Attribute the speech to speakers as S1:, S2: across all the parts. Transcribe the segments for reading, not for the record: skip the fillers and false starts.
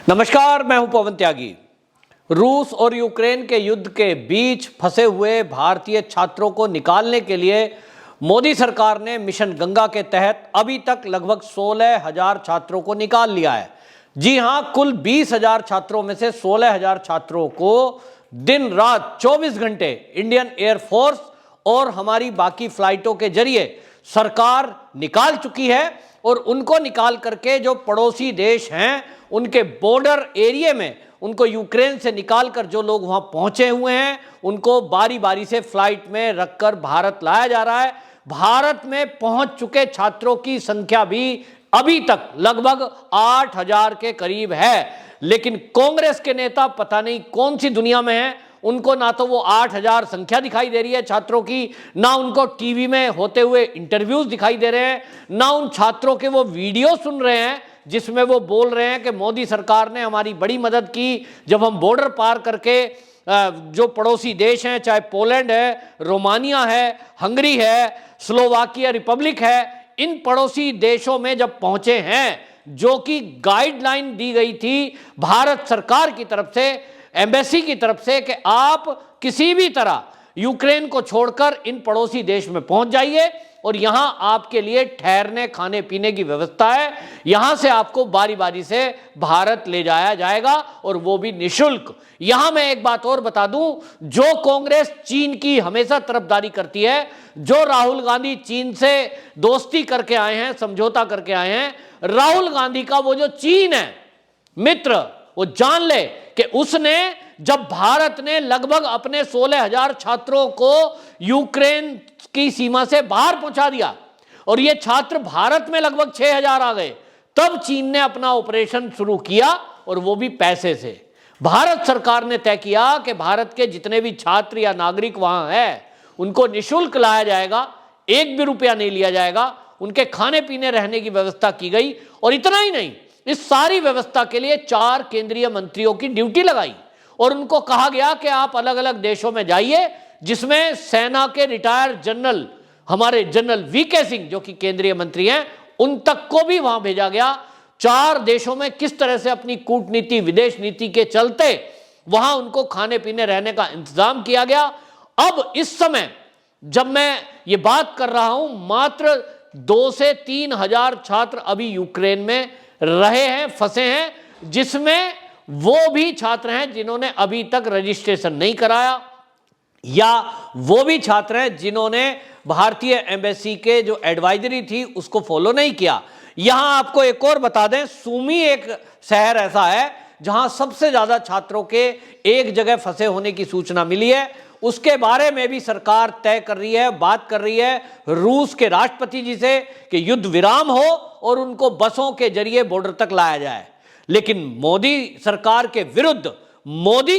S1: नमस्कार, मैं हूं पवन त्यागी। रूस और यूक्रेन के युद्ध के बीच फंसे हुए भारतीय छात्रों को निकालने के लिए मोदी सरकार ने मिशन गंगा के तहत अभी तक लगभग 16,000 छात्रों को निकाल लिया है। जी हां, कुल 20,000 छात्रों में से 16,000 छात्रों को दिन रात 24 घंटे इंडियन एयरफोर्स और हमारी बाकी फ्लाइटों के जरिए सरकार निकाल चुकी है। और उनको निकाल करके जो पड़ोसी देश हैं उनके बॉर्डर एरिया में, उनको यूक्रेन से निकाल कर जो लोग वहां पहुंचे हुए हैं उनको बारी बारी से फ्लाइट में रखकर भारत लाया जा रहा है। भारत में पहुंच चुके छात्रों की संख्या भी अभी तक लगभग 8,000 के करीब है। लेकिन कांग्रेस के नेता पता नहीं कौन सी दुनिया में हैं, उनको ना तो वो 8,000 संख्या दिखाई दे रही है छात्रों की, ना उनको टीवी में होते हुए इंटरव्यूज दिखाई दे रहे हैं, ना उन छात्रों के वो वीडियो सुन रहे हैं जिसमें वो बोल रहे हैं कि मोदी सरकार ने हमारी बड़ी मदद की जब हम बॉर्डर पार करके जो पड़ोसी देश हैं, चाहे पोलैंड है, रोमानिया है, हंगरी है, स्लोवाकिया रिपब्लिक है, इन पड़ोसी देशों में जब पहुंचे हैं, जो कि गाइडलाइन दी गई थी भारत सरकार की तरफ से, एम्बेसी की तरफ से, कि आप किसी भी तरह यूक्रेन को छोड़कर इन पड़ोसी देश में पहुंच जाइए और यहां आपके लिए ठहरने खाने पीने की व्यवस्था है, यहां से आपको बारी बारी से भारत ले जाया जाएगा और वो भी निशुल्क। यहां मैं एक बात और बता दूं, जो कांग्रेस चीन की हमेशा तरफदारी करती है, जो राहुल गांधी चीन से दोस्ती करके आए हैं, समझौता करके आए हैं, राहुल गांधी का वो जो चीन है मित्र, वो जान ले कि उसने जब भारत ने लगभग अपने 16,000 छात्रों को यूक्रेन की सीमा से बाहर पहुंचा दिया और ये छात्र भारत में लगभग 6,000 आ गए, तब चीन ने अपना ऑपरेशन शुरू किया और वो भी पैसे से। भारत सरकार ने तय किया कि भारत के जितने भी छात्र या नागरिक वहां हैं उनको निशुल्क लाया जाएगा, एक भी रुपया नहीं लिया जाएगा, उनके खाने पीने रहने की व्यवस्था की गई। और इतना ही नहीं, इस सारी व्यवस्था के लिए 4 केंद्रीय मंत्रियों की ड्यूटी लगाई और उनको कहा गया कि आप अलग अलग देशों में जाइए, जिसमें सेना के रिटायर्ड जनरल, हमारे जनरल वीके सिंह जो कि केंद्रीय मंत्री हैं, उन तक को भी वहां भेजा गया। 4 देशों में किस तरह से अपनी कूटनीति, विदेश नीति के चलते वहां उनको खाने पीने रहने का इंतजाम किया गया। अब इस समय जब मैं ये बात कर रहा हूं, मात्र 2 से 3 हजार छात्र अभी यूक्रेन में रहे हैं, फंसे हैं, जिसमें वो भी छात्र हैं जिन्होंने अभी तक रजिस्ट्रेशन नहीं कराया, या वो भी छात्र हैं जिन्होंने भारतीय एम्बेसी के जो एडवाइजरी थी उसको फॉलो नहीं किया। यहां आपको एक और बता दें, सुमी एक शहर ऐसा है जहां सबसे ज्यादा छात्रों के एक जगह फंसे होने की सूचना मिली है। उसके बारे में भी सरकार तय कर रही है, बात कर रही है रूस के राष्ट्रपति जी से कि युद्ध विराम हो और उनको बसों के जरिए बॉर्डर तक लाया जाए। लेकिन मोदी सरकार के विरुद्ध, मोदी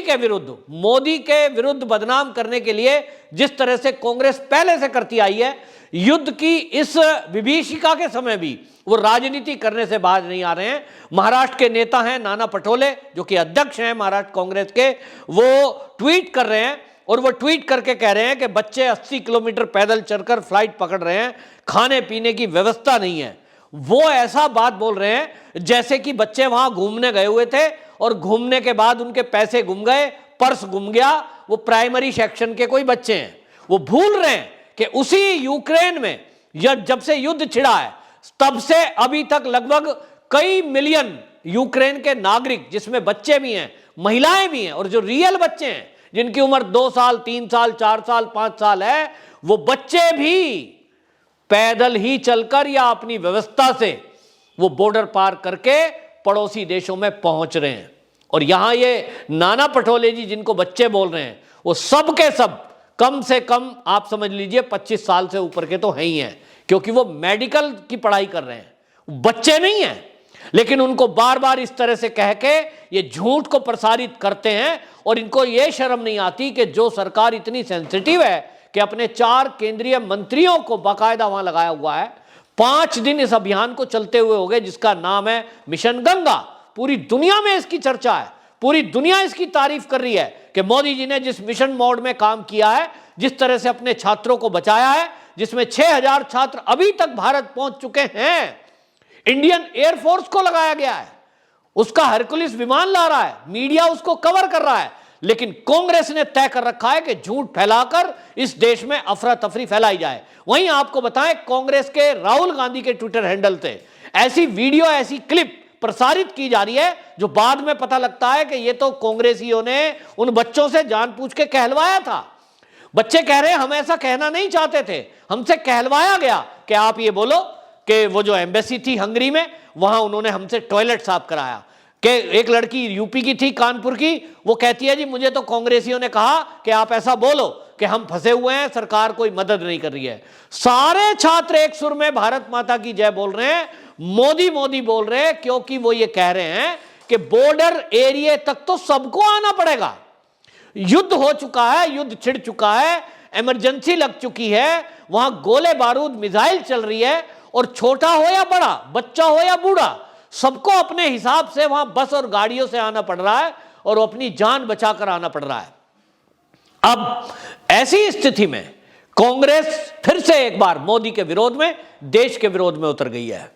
S1: के विरुद्ध बदनाम करने के लिए जिस तरह से कांग्रेस पहले से करती आई है, युद्ध की इस विभीषिका के समय भी वो राजनीति करने से बाज नहीं आ रहे हैं। महाराष्ट्र के नेता हैं नाना पटोले, जो कि अध्यक्ष हैं महाराष्ट्र कांग्रेस के, वो ट्वीट कर रहे हैं और वो ट्वीट करके कह रहे हैं कि बच्चे 80 किलोमीटर पैदल चलकर फ्लाइट पकड़ रहे हैं, खाने पीने की व्यवस्था नहीं है। वो ऐसा बात बोल रहे हैं जैसे कि बच्चे वहां घूमने गए हुए थे और घूमने के बाद उनके पैसे गुम गए, पर्स गुम गया। वो प्राइमरी सेक्शन के कोई बच्चे हैं। वो भूल रहे हैं कि उसी यूक्रेन में जब से युद्ध छिड़ा है तब से अभी तक लगभग कई मिलियन यूक्रेन के नागरिक, जिसमें बच्चे भी हैं, महिलाएं भी हैं, और जो रियल बच्चे हैं जिनकी उम्र 2 साल, 3 साल, 4 साल, 5 साल है, वो बच्चे भी पैदल ही चलकर या अपनी व्यवस्था से वो बॉर्डर पार करके पड़ोसी देशों में पहुंच रहे हैं। और यहां ये नाना पटोले जी जिनको बच्चे बोल रहे हैं, वो सब के सब कम से कम आप समझ लीजिए 25 साल से ऊपर के तो हैं ही हैं, क्योंकि वो मेडिकल की पढ़ाई कर रहे हैं, बच्चे नहीं हैं। लेकिन उनको बार बार इस तरह से कह के ये झूठ को प्रसारित करते हैं और इनको ये शर्म नहीं आती कि जो सरकार इतनी सेंसिटिव है कि अपने 4 केंद्रीय मंत्रियों को बाकायदा वहां लगाया हुआ है। 5 दिन इस अभियान को चलते हुए हो गए, जिसका नाम है मिशन गंगा। पूरी दुनिया में इसकी चर्चा है, पूरी दुनिया इसकी तारीफ कर रही है कि मोदी जी ने जिस मिशन मोड में काम किया है, जिस तरह से अपने छात्रों को बचाया है, जिसमें 6,000 छात्र अभी तक भारत पहुंच चुके हैं। इंडियन एयरफोर्स को लगाया गया है, उसका हरकुलिस विमान ला रहा है, मीडिया उसको कवर कर रहा है, लेकिन कांग्रेस ने तय कर रखा है कि झूठ फैलाकर इस देश में अफरा तफरी फैलाई जाए। वहीं आपको बताएं, कांग्रेस के राहुल गांधी के ट्विटर हैंडल से ऐसी वीडियो, ऐसी क्लिप प्रसारित की जा रही है जो बाद में पता लगता है कि ये तो कांग्रेसियों ने उन बच्चों से जानबूझ के कहलवाया था। बच्चे कह रहे हैं हम ऐसा कहना नहीं चाहते थे, हमसे कहलवाया गया कि आप ये बोलो कि वो जो एम्बेसी थी हंगरी में, वहां उन्होंने हमसे टॉयलेट साफ कराया। कि एक लड़की यूपी की थी, कानपुर की, वो कहती है जी मुझे तो कांग्रेसियों ने कहा कि आप ऐसा बोलो कि हम फंसे हुए हैं, सरकार कोई मदद नहीं कर रही है। सारे छात्र एक सुर में भारत माता की जय बोल रहे हैं, मोदी मोदी बोल रहे हैं, क्योंकि वो ये कह रहे हैं कि बॉर्डर एरिया तक तो सबको आना पड़ेगा। युद्ध हो चुका है, युद्ध छिड़ चुका है, इमरजेंसी लग चुकी है, वहां गोले बारूद मिसाइल चल रही है, और छोटा हो या बड़ा, बच्चा हो या बूढ़ा, सबको अपने हिसाब से वहां बस और गाड़ियों से आना पड़ रहा है और अपनी जान बचाकर आना पड़ रहा है। अब ऐसी स्थिति में कांग्रेस फिर से एक बार मोदी के विरोध में, देश के विरोध में उतर गई है।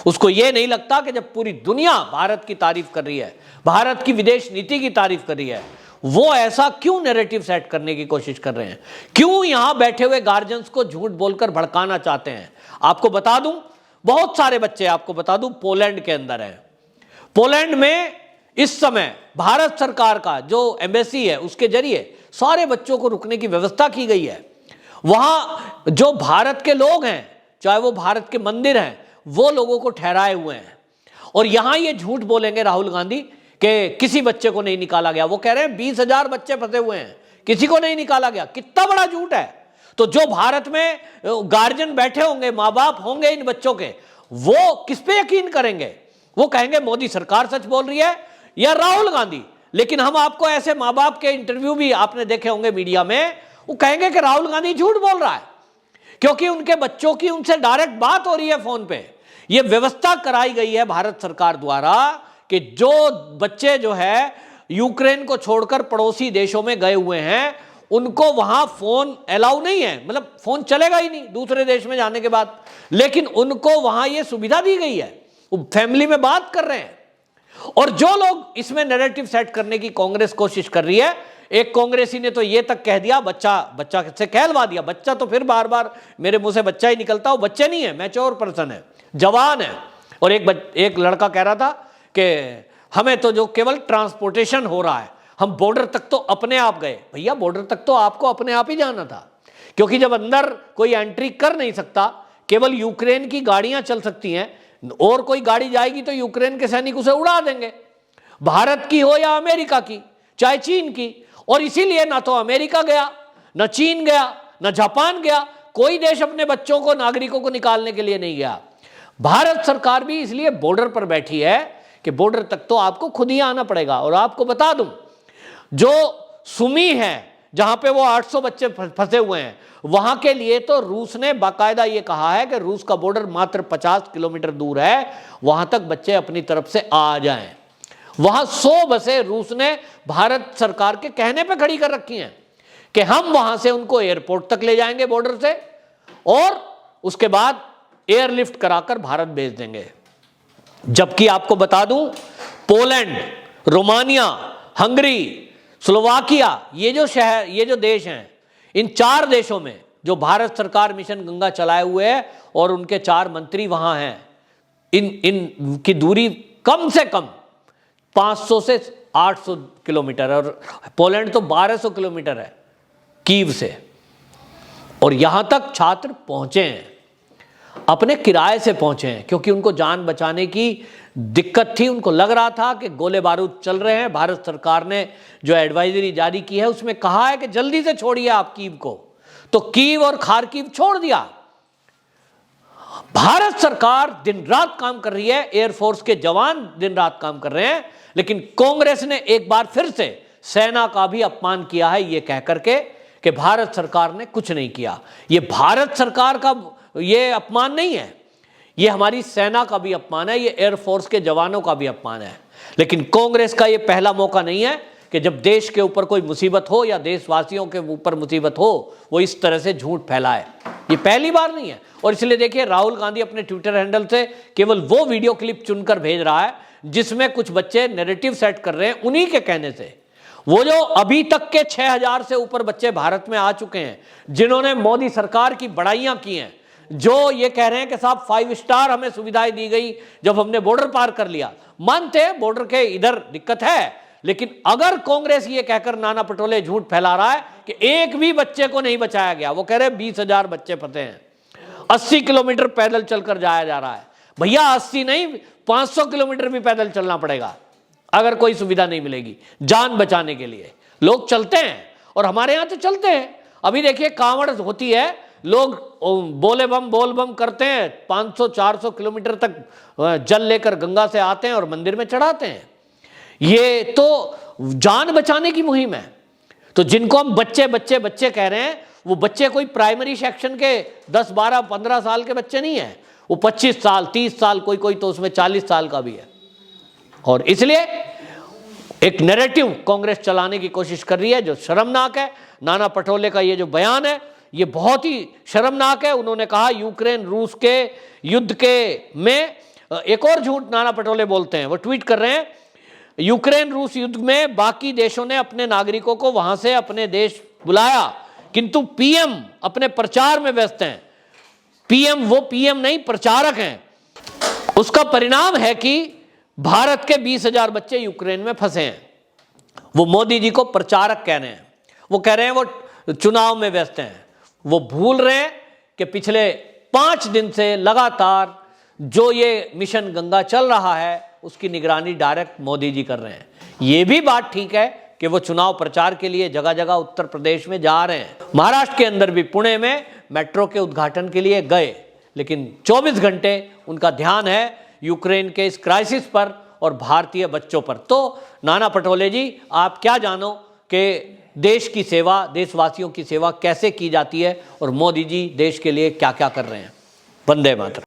S1: उसको यह नहीं लगता कि जब पूरी दुनिया भारत की तारीफ कर रही है, भारत की विदेश नीति की तारीफ कर रही है, वो ऐसा क्यों नैरेटिव सेट करने की कोशिश कर रहे हैं, क्यों यहां बैठे हुए गार्जियंस को झूठ बोलकर भड़काना चाहते हैं। आपको बता दूं, बहुत सारे बच्चे, आपको बता दूं, पोलैंड के अंदर हैं। पोलैंड में इस समय भारत सरकार का जो एम्बेसी है उसके जरिए सारे बच्चों को रुकने की व्यवस्था की गई है। वहां जो भारत के लोग हैं, चाहे वो भारत के मंदिर हैं, वो लोगों को ठहराए हुए हैं। और यहां ये झूठ बोलेंगे राहुल गांधी कि किसी बच्चे को नहीं निकाला गया। वो कह रहे हैं 20,000 बच्चे फंसे हुए हैं, किसी को नहीं निकाला गया। कितना बड़ा झूठ है। तो जो भारत में गार्जियन बैठे होंगे, माँ बाप होंगे इन बच्चों के, वो किस पे यकीन करेंगे? वो कहेंगे मोदी सरकार सच बोल रही है या राहुल गांधी। लेकिन हम आपको ऐसे माँ बाप के इंटरव्यू भी आपने देखे होंगे मीडिया में, वो कहेंगे कि राहुल गांधी झूठ बोल रहा है, क्योंकि उनके बच्चों की उनसे डायरेक्ट बात हो रही है फोन पे। ये व्यवस्था कराई गई है भारत सरकार द्वारा कि जो बच्चे जो है यूक्रेन को छोड़कर पड़ोसी देशों में गए हुए हैं, उनको वहां फोन अलाउ नहीं है, मतलब फोन चलेगा ही नहीं दूसरे देश में जाने के बाद, लेकिन उनको वहां ये सुविधा दी गई है, वो फैमिली में बात कर रहे हैं। और जो लोग इसमें नैरेटिव सेट करने की कांग्रेस कोशिश कर रही है, एक कांग्रेसी ने तो ये तक कह दिया, बच्चा से कहलवा दिया। बच्चा तो फिर बार बार मेरे मुंह से बच्चा ही निकलता, वो बच्चे नहीं है, मैच्योर पर्सन है, जवान है। और एक लड़का कह रहा था कि हमें तो जो केवल ट्रांसपोर्टेशन हो रहा है, हम बॉर्डर तक तो अपने आप गए। भैया बॉर्डर तक तो आपको अपने आप ही जाना था, क्योंकि जब अंदर कोई एंट्री कर नहीं सकता, केवल यूक्रेन की गाड़ियां चल सकती हैं, और कोई गाड़ी जाएगी तो यूक्रेन के सैनिक उसे उड़ा देंगे, भारत की हो या अमेरिका की, चाहे चीन की। और इसीलिए ना तो अमेरिका गया, ना चीन गया, ना जापान गया, कोई देश अपने बच्चों को, नागरिकों को निकालने के लिए नहीं गया। भारत सरकार भी इसलिए बॉर्डर पर बैठी है कि बॉर्डर तक तो आपको खुद ही आना पड़ेगा। और आपको बता दूं, जो सुमी है जहां पे वो 800 बच्चे फंसे हुए हैं, वहां के लिए तो रूस ने बाकायदा ये कहा है कि रूस का बॉर्डर मात्र 50 किलोमीटर दूर है, वहां तक बच्चे अपनी तरफ से आ जाएं। वहां 100 बसें रूस ने भारत सरकार के कहने पे खड़ी कर रखी हैं कि हम वहां से उनको एयरपोर्ट तक ले जाएंगे बॉर्डर से, और उसके बाद एयरलिफ्ट कराकर भारत भेज देंगे। जबकि आपको बता दूं, पोलैंड, रोमानिया, हंगरी, स्लोवाकिया, ये जो शहर, ये जो देश हैं, इन 4 देशों में जो भारत सरकार मिशन गंगा चलाए हुए है और उनके 4 मंत्री वहां हैं, इन की दूरी कम से कम 500 से 800 किलोमीटर, और पोलैंड तो 1200 किलोमीटर है कीव से। और यहां तक छात्र पहुंचे हैं, अपने किराए से पहुंचे हैं, क्योंकि उनको जान बचाने की दिक्कत थी। उनको लग रहा था कि गोले बारूद चल रहे हैं। भारत सरकार ने जो एडवाइजरी जारी की है उसमें कहा है कि जल्दी से छोड़िए आप कीव को, तो कीव और खार्किव छोड़ दिया। भारत सरकार दिन रात काम कर रही है, एयरफोर्स के जवान दिन रात काम कर रहे हैं, लेकिन कांग्रेस ने एक बार फिर से सेना का भी अपमान किया है, यह कहकर के कि भारत सरकार ने कुछ नहीं किया। यह भारत सरकार का ये अपमान नहीं है, ये हमारी सेना का भी अपमान है, ये एयरफोर्स के जवानों का भी अपमान है। लेकिन कांग्रेस का ये पहला मौका नहीं है कि जब देश के ऊपर कोई मुसीबत हो या देशवासियों के ऊपर मुसीबत हो, वो इस तरह से झूठ फैलाए। ये पहली बार नहीं है। और इसलिए देखिए, राहुल गांधी अपने ट्विटर हैंडल से केवल वो वीडियो क्लिप चुनकर भेज रहा है जिसमें कुछ बच्चे नैरेटिव सेट कर रहे हैं उन्हीं के कहने से। वो जो अभी तक के 6000 से ऊपर बच्चे भारत में आ चुके हैं, जिन्होंने मोदी सरकार की बड़ाइयां की हैं, जो ये कह रहे हैं कि साहब 5 स्टार हमें सुविधाएं दी गई जब हमने बॉर्डर पार कर लिया। मानते हैं बॉर्डर के इधर दिक्कत है, लेकिन अगर कांग्रेस ये कहकर नाना पटोले झूठ फैला रहा है कि एक भी बच्चे को नहीं बचाया गया, वो कह रहे हैं 20,000 बच्चे फंसे हैं, 80 किलोमीटर पैदल चलकर जाया जा रहा है। भैया 80 नहीं, 500 किलोमीटर भी पैदल चलना पड़ेगा अगर कोई सुविधा नहीं मिलेगी जान बचाने के लिए। लोग चलते हैं और हमारे यहां तो चलते हैं। अभी देखिए कांवड़ होती है, लोग बोले बम बोल बम करते हैं, 500-400 किलोमीटर तक जल लेकर गंगा से आते हैं और मंदिर में चढ़ाते हैं। ये तो जान बचाने की मुहिम है। तो जिनको हम बच्चे बच्चे बच्चे कह रहे हैं, वो बच्चे कोई प्राइमरी सेक्शन के 10, 12, 15 साल के बच्चे नहीं है, वो 25 साल, 30 साल, कोई कोई तो उसमें 40 साल का भी है। और इसलिए एक नैरेटिव कांग्रेस चलाने की कोशिश कर रही है जो शर्मनाक है। नाना पटोले का ये जो बयान है ये बहुत ही शर्मनाक है। उन्होंने कहा यूक्रेन रूस के युद्ध के में एक और झूठ नाना पटोले बोलते हैं, वो ट्वीट कर रहे हैं, यूक्रेन रूस युद्ध में बाकी देशों ने अपने नागरिकों को वहां से अपने देश बुलाया, किंतु पीएम अपने प्रचार में व्यस्त हैं। पीएम वो पीएम नहीं, प्रचारक हैं। उसका परिणाम है कि भारत के 20,000 बच्चे यूक्रेन में फंसे हैं। वो मोदी जी को प्रचारक कह रहे हैं, वो कह रहे हैं वो चुनाव में व्यस्त हैं। वो भूल रहे हैं कि पिछले 5 दिन से लगातार जो ये मिशन गंगा चल रहा है उसकी निगरानी डायरेक्ट मोदी जी कर रहे हैं। ये भी बात ठीक है कि वो चुनाव प्रचार के लिए जगह जगह उत्तर प्रदेश में जा रहे हैं। महाराष्ट्र के अंदर भी पुणे में मेट्रो के उद्घाटन के लिए गए, लेकिन 24 घंटे उनका ध्यान है यूक्रेन के इस क्राइसिस पर और भारतीय बच्चों पर। तो नाना पटोले जी, आप क्या जानो कि देश की सेवा, देशवासियों की सेवा कैसे की जाती है और मोदी जी देश के लिए क्या क्या कर रहे हैं। वंदे मातरम।